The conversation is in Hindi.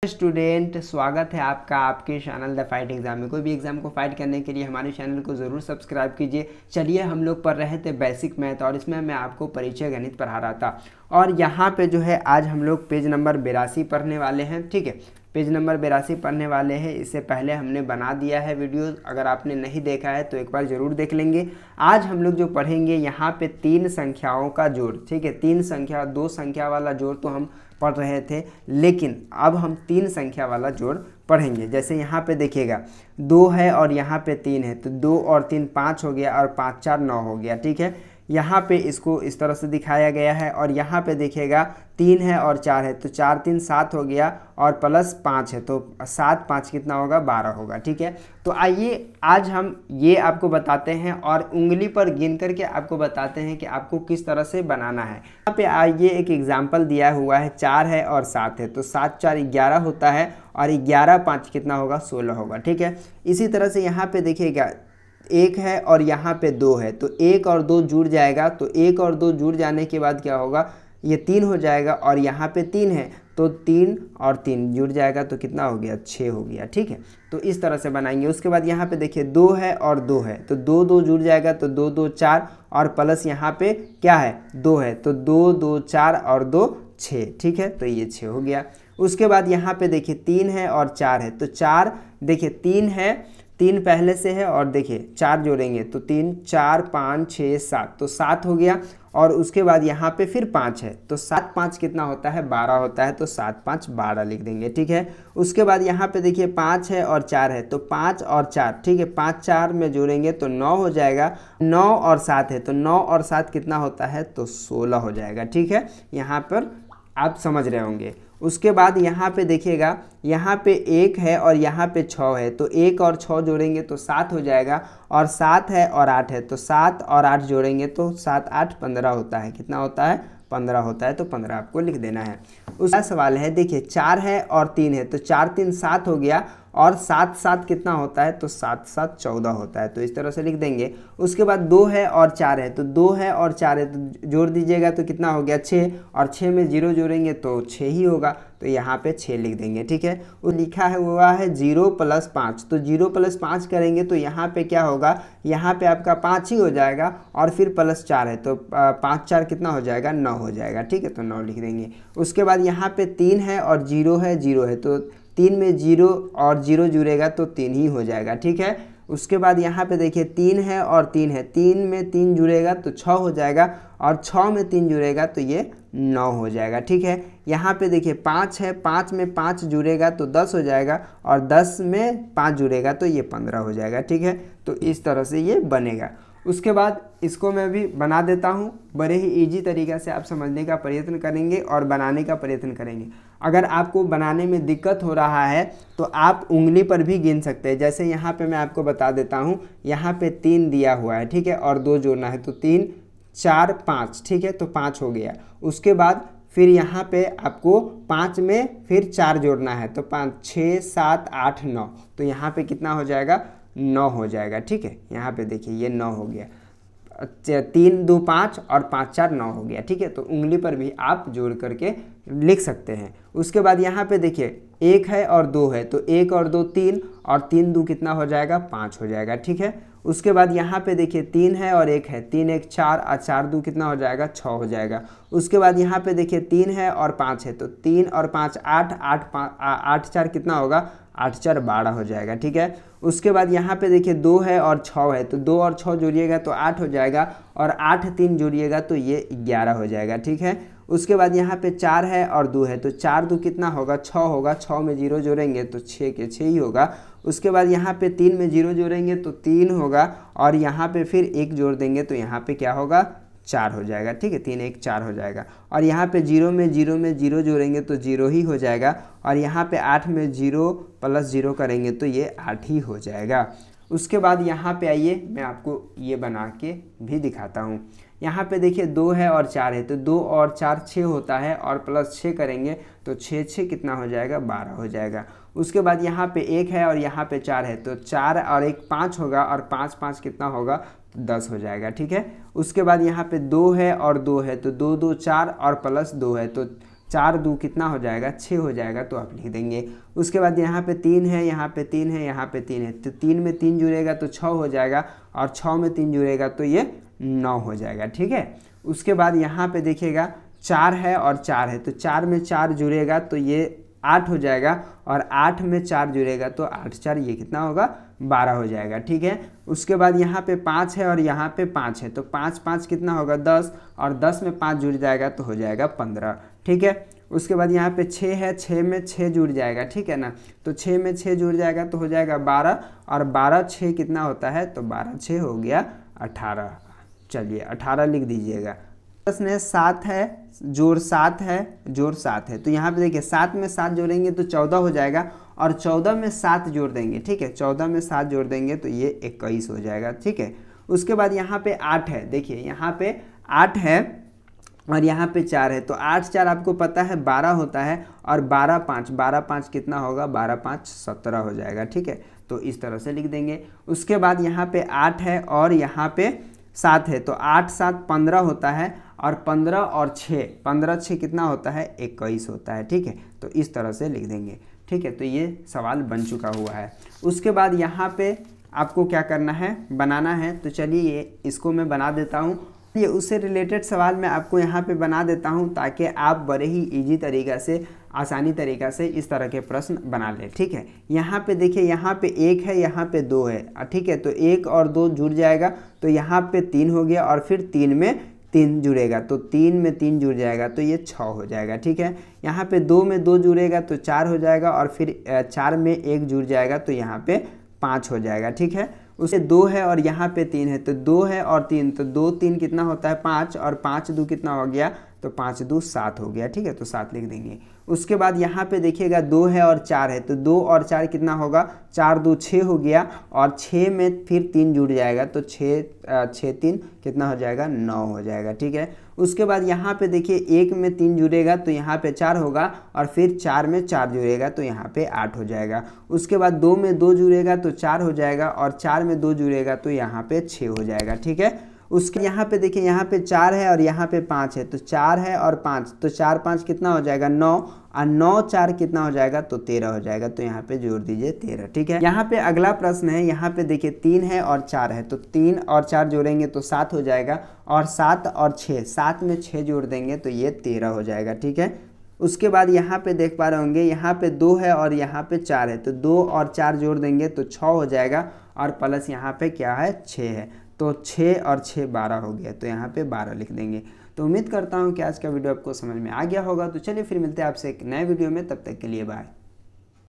स्टूडेंट, स्वागत है आपका आपके चैनल द फाइट एग्जाम में। कोई भी एग्जाम को फाइट करने के लिए हमारे चैनल को ज़रूर सब्सक्राइब कीजिए। चलिए, हम लोग पढ़ रहे थे बेसिक मैथ और इसमें मैं आपको परिचय गणित पढ़ा रहा था। और यहाँ पे जो है आज हम लोग पेज नंबर 82 पढ़ने वाले हैं। ठीक है, पेज नंबर 82 पढ़ने वाले हैं। इससे पहले हमने बना दिया है वीडियो, अगर आपने नहीं देखा है तो एक बार ज़रूर देख लेंगे। आज हम लोग जो पढ़ेंगे यहाँ पे 3 संख्याओं का जोड़। ठीक है, 3 संख्या, 2 संख्या वाला जोड़ तो हम पढ़ रहे थे, लेकिन अब हम 3 संख्या वाला जोड़ पढ़ेंगे। जैसे यहाँ पे देखिएगा 2 है और यहाँ पे 3 है, तो 2 और 3 5 हो गया और 5 4 9 हो गया। ठीक है, यहाँ पे इसको इस तरह से दिखाया गया है। और यहाँ पे देखिएगा 3 है और 4 है, तो 4 3 7 हो गया और प्लस 5 है, तो 7 5 कितना होगा, 12 होगा। ठीक है, तो आइए आज हम ये आपको बताते हैं और उंगली पर गिन करके आपको बताते हैं कि आपको किस तरह से बनाना है। यहाँ पे आइए एक एग्जाम्पल दिया हुआ है, 4 है और 7 है, तो 7 4 11 होता है और 11 5 कितना होगा, 16 होगा। ठीक है, इसी तरह से यहाँ पे देखिएगा 1 है और यहाँ पे 2 है, तो 1 और 2 जुड़ जाएगा, तो 1 और 2 जुड़ जाने के बाद क्या होगा, ये 3 हो जाएगा। और यहाँ पे 3 है तो 3 और 3 जुड़ जाएगा, तो कितना हो गया, 6 हो गया। ठीक है, तो इस तरह से बनाएंगे। उसके बाद यहाँ पे देखिए 2 है और 2 है, तो 2 2 जुड़ जाएगा, तो 2 2 4 और प्लस यहाँ पे क्या है, 2 है, तो 2 2 4 और 2 6। ठीक है, तो ये 6 हो गया। उसके बाद यहाँ पे देखिए 3 है और 4 है, तो 4 देखिए 3 है, 3 पहले से है और देखिए 4 जोड़ेंगे तो 3 4 5 6 7, तो 7 हो गया। और उसके बाद यहाँ पे फिर 5 है, तो 7 5 कितना होता है, 12 होता है, तो 7 5 12 लिख देंगे। ठीक है, उसके बाद यहाँ पे देखिए 5 है और 4 है, तो 5 और 4, ठीक है, 5 4 में जोड़ेंगे तो 9 हो जाएगा। 9 और 7 है, तो 9 और 7 कितना होता है, तो 16 हो जाएगा। ठीक है, यहाँ पर आप समझ रहे होंगे। उसके बाद यहाँ पे देखिएगा, यहाँ पे 1 है और यहाँ पे 6 है, तो 1 और 6 जोड़ेंगे तो 7 हो जाएगा। और 7 है और 8 है, तो 7 और 8 जोड़ेंगे तो 7 8 15 होता है। कितना होता है, 15 होता है, तो 15 आपको लिख देना है। उसका सवाल है, देखिए 4 है और 3 है, तो 4 3 7 हो गया और 7 7 कितना होता है, तो 7 7 14 होता है, तो इस तरह से लिख देंगे। उसके बाद 2 है और 4 है, तो 2 है और 4 है, तो जोड़ दीजिएगा तो कितना हो गया, 6, और 6 में 0 जोड़ेंगे तो 6 ही होगा, तो यहाँ पे 6 लिख देंगे। ठीक है, वो लिखा है हुआ है 0 + 5, तो 0 + 5 करेंगे तो यहाँ पे क्या होगा, यहाँ पे आपका 5 ही हो जाएगा और फिर +4 है, तो 5 4 कितना हो जाएगा, 9 हो जाएगा। ठीक है, तो 9 लिख देंगे। उसके बाद यहाँ पे 3 है और 0 है, 0 है, तो 3 में 0 और 0 जुड़ेगा तो 3 ही हो जाएगा। ठीक है, उसके बाद यहाँ पे देखिए 3 है और 3 है, 3 में 3 जुड़ेगा तो 6 हो जाएगा और 6 में 3 जुड़ेगा तो ये 9 हो जाएगा। ठीक है, यहाँ पे देखिए 5 है, 5 में 5 जुड़ेगा तो 10 हो जाएगा और 10 में 5 जुड़ेगा तो ये 15 हो जाएगा। ठीक है, तो इस तरह से ये बनेगा। उसके बाद इसको मैं भी बना देता हूँ, बड़े ही इजी तरीक़ा से आप समझने का प्रयत्न करेंगे और बनाने का प्रयत्न करेंगे। अगर आपको बनाने में दिक्कत हो रहा है तो आप उंगली पर भी गिन सकते हैं। जैसे यहाँ पे मैं आपको बता देता हूँ, यहाँ पे 3 दिया हुआ है, ठीक है, और 2 जोड़ना है, तो 3 4 5, ठीक है, तो 5 हो गया। उसके बाद फिर यहाँ पे आपको 5 में फिर 4 जोड़ना है, तो 5 6 7 8 9, तो यहाँ पे कितना हो जाएगा, 9 हो जाएगा। ठीक है, यहाँ पे देखिए ये 9 हो गया, 3 2 5 और 5 4 9 हो गया। ठीक है, तो उंगली पर भी आप जोड़ करके लिख सकते हैं। उसके बाद यहाँ पे देखिए 1 है और 2 है, तो 1 और 2 3 और 3 2 कितना हो जाएगा, 5 हो जाएगा। ठीक है, उसके बाद यहाँ पे देखिए 3 है और 1 है, 3 1 4 और 4 2 कितना हो जाएगा, 6 हो जाएगा। उसके बाद यहाँ पे देखिए 3 है और 5 है, तो 3 और 5 8 8 4 कितना होगा, 8 4 12 हो जाएगा। ठीक है, उसके बाद यहाँ पे देखिए 2 है और 6 है, तो 2 और 6 जोड़िएगा तो 8 हो जाएगा और 8 3 जोड़िएगा तो ये 11 हो जाएगा। ठीक है, उसके बाद यहाँ पे 4 है और 2 है, तो 4 2 कितना होगा, 6 होगा, 6 में 0 जोड़ेंगे तो 6 के 6 ही होगा। उसके बाद यहाँ पे 3 में 0 जोड़ेंगे तो 3 होगा और यहाँ पे फिर 1 जोड़ देंगे तो यहाँ पे क्या होगा, 4 हो जाएगा। ठीक है, 3 1 4 हो जाएगा। और यहाँ पे 0 में 0 जोड़ेंगे तो 0 ही हो जाएगा और यहाँ पे 8 में 0 + 0 करेंगे तो ये 8 ही हो जाएगा। उसके बाद यहाँ पे आइए, मैं आपको ये बना के भी दिखाता हूँ। यहाँ पे देखिए 2 है और 4 है, तो 2 और 4 6 होता है और +6 करेंगे तो 6 6 कितना हो जाएगा, 12 हो जाएगा। उसके बाद यहाँ पे 1 है और यहाँ पे 4 है, तो 4 और 1 5 होगा और 5 5 कितना होगा, 10 हो जाएगा। ठीक है, उसके बाद यहाँ पे 2 है और 2 है, तो 2 2 4 और +2 है, तो 4 2 कितना हो जाएगा 6 हो जाएगा, तो आप लिख देंगे। उसके बाद यहाँ पे 3 है, यहाँ पे 3 है, यहाँ पे 3 है, तो 3 में 3 जुड़ेगा तो 6 हो जाएगा, और 6 में 3 जुड़ेगा तो ये 9 हो जाएगा, ठीक है। उसके बाद यहाँ पे देखिएगा 4 है और 4 है, तो 4 में 4 जुड़ेगा तो ये 8 हो जाएगा, और 8 में 4 जुड़ेगा तो 8 4 ये कितना होगा 12 हो जाएगा, ठीक है। उसके बाद यहाँ पे 5 है और यहाँ पे 5 है, तो 5 5 कितना होगा 10, और 10 में 5 जुड़ जाएगा तो हो जाएगा 15, ठीक है। उसके बाद यहाँ पे 6 है, 6 में 6 जुड़ जाएगा, ठीक है ना, तो 6 में 6 जुड़ जाएगा तो हो जाएगा 12, और 12 6 कितना होता है, तो 12 6 हो गया 18। चलिए 18 लिख दीजिएगा। प्रश्न 7 है, जोड़ 7 है, जोड़ 7 है, तो यहाँ पे देखिए 7 में 7 जोड़ेंगे तो 14 हो जाएगा, और 14 में 7 जोड़ देंगे, ठीक है, 14 में 7 जोड़ देंगे तो ये 21 हो जाएगा, ठीक है। उसके बाद यहाँ पे 8 है, देखिए यहाँ पे 8 है और यहाँ पे 4 है, तो 8 4 आपको पता है 12 होता है, और 12 5 कितना होगा 12 5 17 हो जाएगा, ठीक है, तो इस तरह से लिख देंगे। उसके बाद यहाँ पे 8 है और यहाँ पे 7 है, तो 8 7 15 होता है, और 15 और 6 15 6 कितना होता है 21 होता है, ठीक है, तो इस तरह से लिख देंगे, ठीक है। तो ये सवाल बन चुका हुआ है। उसके बाद यहाँ पे आपको क्या करना है, बनाना है, तो चलिए इसको मैं बना देता हूँ। ये उससे रिलेटेड सवाल मैं आपको यहाँ पे बना देता हूँ, ताकि आप बड़े ही इजी तरीक़ा से, आसानी तरीक़ा से इस तरह के प्रश्न बना लें, ठीक है। यहाँ पे देखिए यहाँ पे 1 है, यहाँ पे 2 है, ठीक है, तो 1 और 2 जुड़ जाएगा तो यहाँ पे 3 हो गया, और फिर 3 में 3 जुड़ेगा तो 3 में 3 जुड़ जाएगा तो ये 6 हो जाएगा, ठीक है। यहाँ पे 2 में 2 जुड़ेगा तो 4 हो जाएगा, और फिर 4 में 1 जुड़ जाएगा तो यहाँ पे 5 हो जाएगा, ठीक है। उसे 2 है और यहाँ पे 3 है, तो 2 है और 3, तो 2 3 कितना होता है 5, और 5 2 कितना हो गया, तो 5 2 7 हो गया, ठीक है, तो 7 लिख देंगे। उसके बाद यहाँ पे देखिएगा 2 है और 4 है, तो 2 और 4 कितना होगा 4 2 6 हो गया, और 6 में फिर 3 जुड़ जाएगा तो 6 3 कितना हो जाएगा 9 हो जाएगा, ठीक है। उसके बाद यहाँ पे देखिए 1 में 3 जुड़ेगा तो यहाँ पे 4 होगा, और फिर 4 में 4 जुड़ेगा तो यहाँ पे 8 हो जाएगा। उसके बाद 2 में 2 जुड़ेगा तो 4 हो जाएगा, और 4 में 2 जुड़ेगा तो यहाँ पे 6 हो जाएगा, ठीक है। उसके यहाँ पे देखिए यहाँ पे 4 है और यहाँ पे 5 है, तो 4 है और 5, तो 4 5 कितना हो जाएगा 9, और 9 4 कितना हो जाएगा तो 13 हो जाएगा, तो यहाँ पे जोड़ दीजिए 13, ठीक है। यहाँ पे अगला प्रश्न है, यहाँ पे देखिए 3 है और 4 है, तो 3 और 4 जोड़ेंगे तो 7 हो जाएगा, और 7 और 6, 7 में 6 जोड़ देंगे तो ये 13 हो जाएगा, ठीक है। उसके बाद यहाँ पे देख पा रहे होंगे यहाँ पे 2 है और यहाँ पे 4 है, तो 2 और 4 जोड़ देंगे तो 6 हो जाएगा, और प्लस यहाँ पे क्या है 6 है, तो 6 और 6 12 हो गया, तो यहाँ पे 12 लिख देंगे। तो उम्मीद करता हूँ कि आज का वीडियो आपको समझ में आ गया होगा। तो चलिए फिर मिलते हैं आपसे एक नए वीडियो में, तब तक के लिए बाय।